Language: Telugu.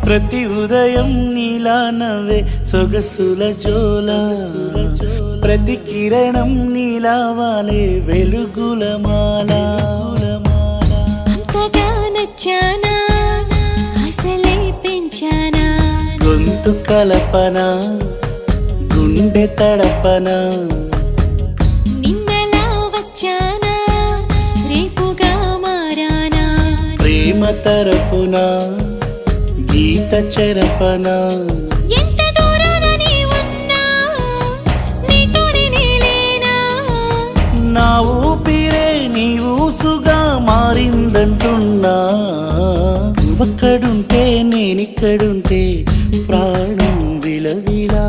ప్రతి ఉదయం నీలా నవ్వే సొగసుల జోల, ప్రతి కిరణం నీలా వాలే వెలుగుల మాల. అంతగా నచ్చానా అసలే పెంచానా, గొంతు కలపన గుండె తడపన, నిన్నలా వచ్చానా రేపుగా మారానా, ప్రేమ తరపున గీత చెరపన. ఎంత దూరాన నీ ఉన్నా నీతోనే నేలేనా, నా ఊపిరే నీ ఊసుగా మారిందంటున్నా. నువ్వక్కడుంటే నేనిక్కడుంటే ప్రాణం విలవిలా.